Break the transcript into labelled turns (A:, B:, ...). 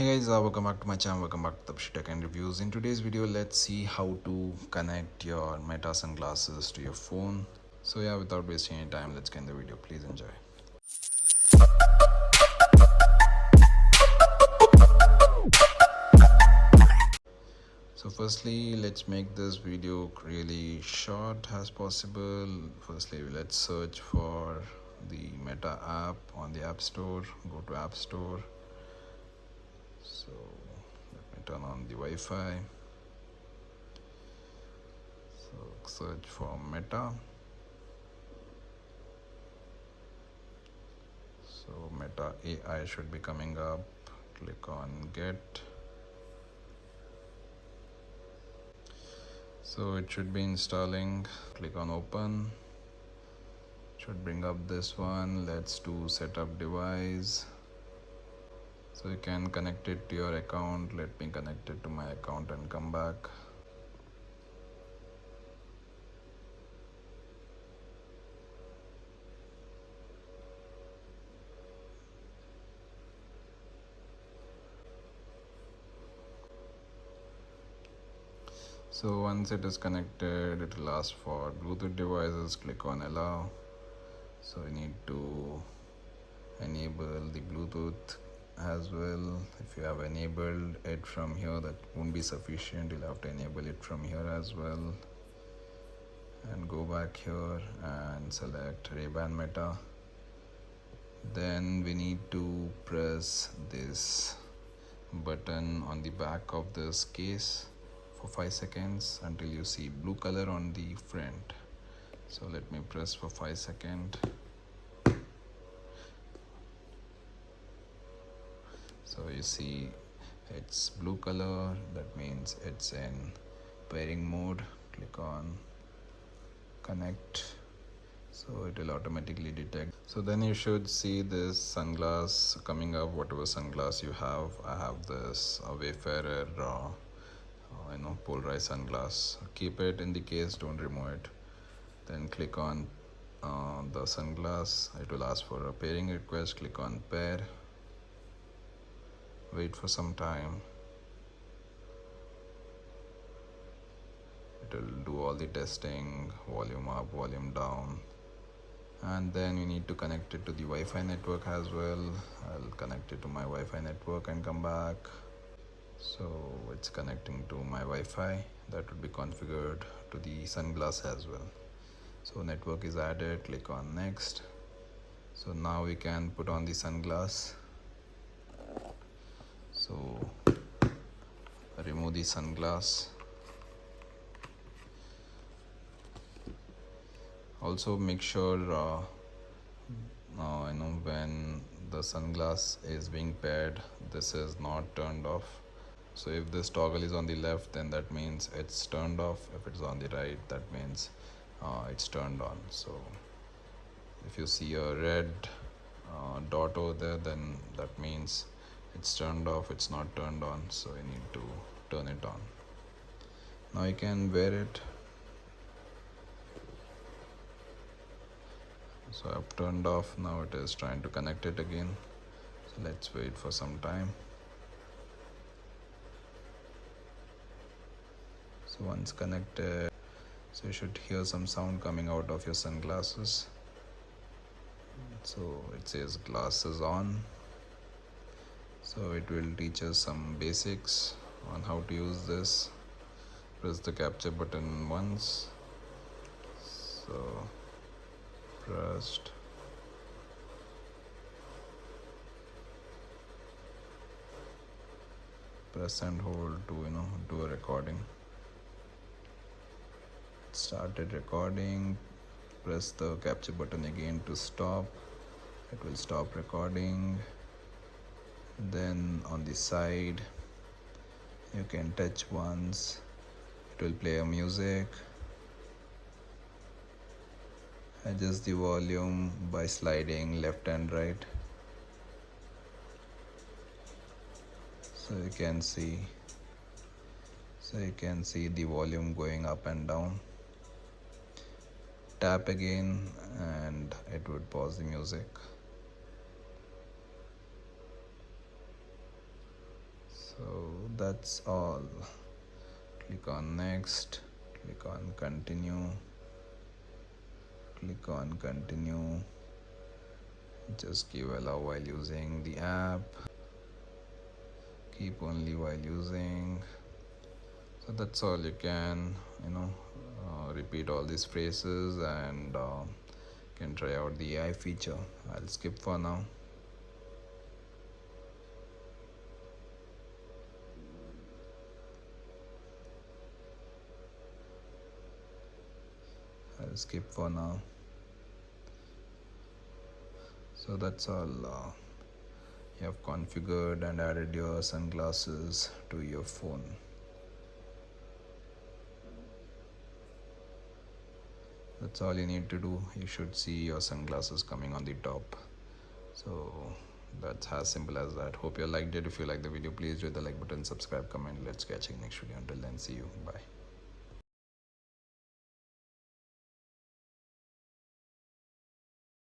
A: Hey guys, welcome back to my channel, welcome back to the Tech and Reviews. In today's video, let's see how to connect your Meta sunglasses to your phone. So yeah, without wasting any time, let's get in the video. Please enjoy. So firstly, let's make this video really short as possible. Firstly, let's search for the Meta app on the App Store. Go to App Store. So let me turn on the Wi-Fi. So search for Meta. So Meta AI should be coming up. Click on Get. So it should be installing. Click on Open. Should bring up this one. Let's do Setup Device. So you can connect it to your account. Let me connect it to my account and come back. So once it is connected, it will ask for Bluetooth devices. Click on Allow. So you need to enable the Bluetooth as well. If you have enabled it from here, that won't be sufficient. You'll have to enable it from here as well. And go back here and select Ray-Ban Meta. Then we need to press this button on the back of this case for 5 seconds until you see blue color on the front. So let me press for 5 seconds. So you see it's blue color, that means it's in pairing mode. Click on connect. So it will automatically detect. So then you should see this sunglass coming up, whatever sunglass you have. I have this Wayfarer Polarized sunglass. Keep it in the case, don't remove it. Then click on the sunglass. It will ask for a pairing request. Click on pair. Wait for some time. It will do all the testing, volume up, volume down. And then you need to connect it to the Wi-Fi network as well. I'll connect it to my Wi-Fi network and come back. So it's connecting to my Wi-Fi. That would be configured to the sunglass as well. So network is added. Click on next. So now we can put on the sunglass. So remove the sunglass. Also make sure when the sunglass is being paired, this is not turned off. So if this toggle is on the left, then that means it's turned off. If it's on the right, that means it's turned on. So if you see a red dot over there, then that means it's turned off, it's not turned on. So you need to turn it on. Now you can wear it. So I've turned off. Now it is trying to connect it again. So let's wait for some time. So once connected, so you should hear some sound coming out of your sunglasses. So it says glasses on. So it will teach us some basics on how to use this. Press the capture button once. So pressed. Press and hold to do a recording. Started recording. Press the capture button again to stop. It will stop recording. Then on the side you can touch once. It will play a music. Adjust the volume by sliding left and right. So you can see the volume going up and down. Tap again and it would pause the music. So that's all. Click on next, click on continue, click on continue. Just give allow while using the app, keep only while using. So that's all. You can repeat all these phrases and can try out the AI feature. I'll skip for now. I'll skip for now. So that's all. You have configured and added your sunglasses to your phone. That's all you need to do. You should see your sunglasses coming on the top. So that's as simple as that. Hope you liked it. If you like the video, please do the like button, subscribe, comment. Let's catch you next video. Until then, see you. Bye.